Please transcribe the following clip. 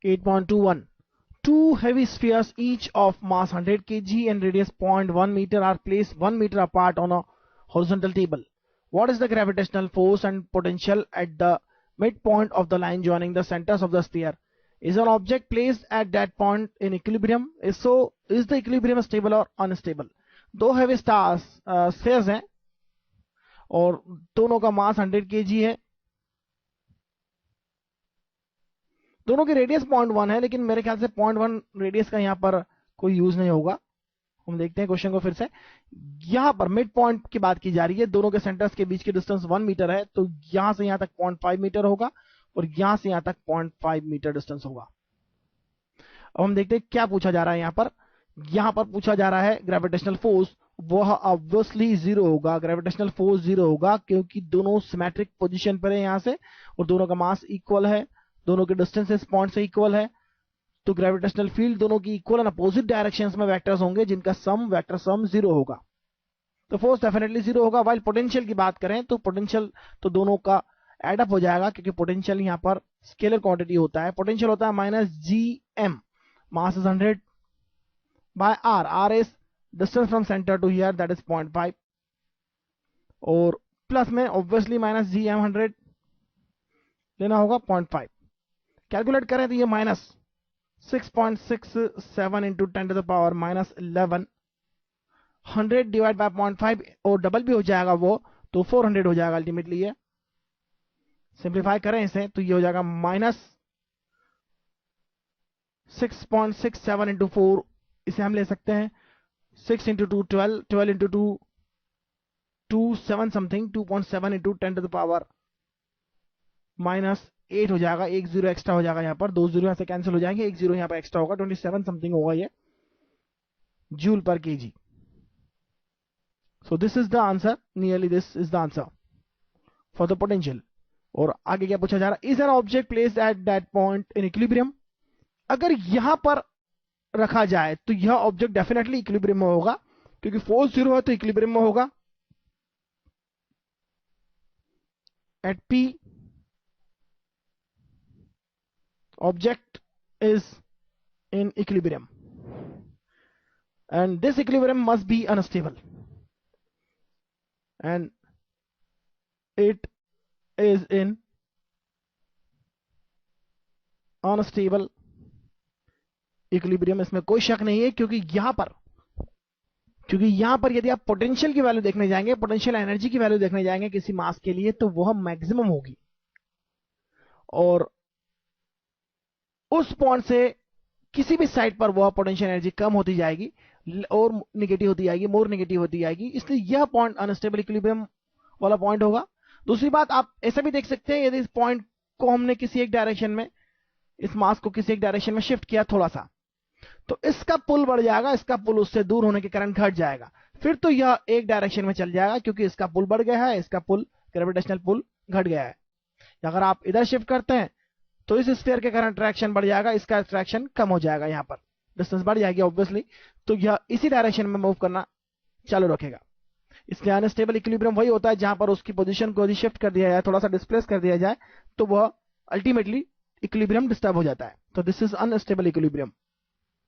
8.21. Two heavy spheres, each of mass 100 kg and radius 0.1 meter, are placed 1 meter apart on a horizontal table. What is the gravitational force and potential at the midpoint of the line joining the centers of the sphere? Is an object placed at that point in equilibrium? If so, is the equilibrium stable or unstable? दो heavy spheres हैं और दोनों का मास 100 kg है, दोनों की radius 0.1 है, लेकिन मेरे ख्याल से 0.1 रेडियस का यहाँ पर कोई यूज नहीं होगा। हम देखते हैं क्वेश्चन को फिर से। यहाँ पर मिड पॉइंट की बात की जा रही है, दोनों के सेंटर्स के बीच की डिस्टेंस 1 मीटर है, तो यहां से यहां तक 0.5 मीटर होगा और यहां से यहां तक 0.5 मीटर डिस्टेंस होगा। अब हम देखते हैं क्या पूछा जा रहा है। यहां पर पूछा जा रहा है ग्रेविटेशनल फोर्स, वह ऑब्वियसली जीरो होगा। ग्रेविटेशनल फोर्स जीरो होगा क्योंकि दोनों सिमेट्रिक पोजीशन पर है यहां से, और दोनों का मास इक्वल है, दोनों के डिस्टेंसेस पॉइंट से इक्वल है, तो ग्रेविटेशनल फील्ड दोनों की इक्वल एंड अपोजिट डायरेक्शंस में वेक्टर्स होंगे जिनका सम वेक्टर सम जीरो होगा, तो फोर्स डेफिनेटली जीरो होगा। वाइल पोटेंशियल की बात करें तो पोटेंशियल तो दोनों का एडअप हो जाएगा, क्योंकि पोटेंशियल यहां पर स्केलर क्वांटिटी होता है। पोटेंशियल होता है minus GM, mass is 100 by R, R is distance from centre to here, that is 0.5, और प्लस में ऑब्वियसली माइनस GM 100 लेना होगा 0.5। कैलकुलेट करें तो ये minus 6.67 into 10 to the power minus 11, 100 divide by 0.5, और डबल भी हो जाएगा वो, तो 400 हो जाएगा अल्टीमेटली। ये सिंप्लीफाई करें इसे तो ये हो जाएगा माइनस 6.67 इंटू 4, इसे हम ले सकते हैं 6 into 2 12, 12 into 2 2 7 something, 2.7 into 10 to the power minus 8 हो जाएगा। एक जीरो एक्स्ट्रा हो जाएगा, यहाँ पर दो जीरो यहाँ से कैंसिल हो जाएंगे, एक जीरो यहाँ पर एक्स्ट्रा होगा, 27 समथिंग होगा ये जूल पर KG. So this is the answer, nearly this is the answer for the potential. और आगे क्या पूछा जा रहा है, is an object placed at that point in equilibrium. अगर यहां पर रखा जाए तो यह ऑब्जेक्ट डेफिनेटली इक्विलिब्रियम में होगा, क्योंकि फोर्स जीरो है तो इक्विलिब्रियम में होगा। At P object is in equilibrium and this equilibrium must be unstable and it is in unstable equilibrium। इसमें कोई शक नहीं है, क्योंकि यहां पर यदि आप पोटेंशियल की वैल्यू देखने जाएंगे, पोटेंशियल एनर्जी की वैल्यू देखने जाएंगे किसी मास के लिए, तो वह मैक्सिमम होगी, और उस पॉइंट से किसी भी साइड पर वह पोटेंशियल एनर्जी कम होती जाएगी और नेगेटिव होती जाएगी, मोर नेगेटिव होती जाएगी, इसलिए यह पॉइंट अनस्टेबल इक्विलिब्रियम वाला पॉइंट होगा। दूसरी बात, आप ऐसा भी देख सकते हैं, यदि इस पॉइंट को हमने किसी एक डायरेक्शन में, इस मास को किसी एक डायरेक्शन में शिफ्ट किया थोड़ा सा, तो इसका पुल बढ़ जाएगा, इसका पुल उससे दूर होने के कारण घट जाएगा, फिर तो यह एक डायरेक्शन में चल जाएगा, क्योंकि इसका पुल बढ़ गया है, इसका पुल ग्रेविटेशनल पुल घट गया है। अगर आप इधर शिफ्ट करते हैं तो इस स्फीयर के कारण अट्रैक्शन बढ़ जाएगा, इसका अट्रैक्शन कम हो जाएगा, यहां पर डिस्टेंस बढ़ जाएगी ऑब्वियसली, तो यह इसी डायरेक्शन में मूव करना चालू रखेगा। इसलिए अनस्टेबल इक्विलिब्रियम वही होता है जहां पर उसकी पोजीशन को यदि शिफ्ट कर दिया जाए, थोड़ा सा डिस्प्लेस कर दिया जाए, तो वह अल्टीमेटली इक्विलिब्रियम डिस्टर्ब हो जाता है। तो दिस इज अनस्टेबल इक्विलिब्रियम।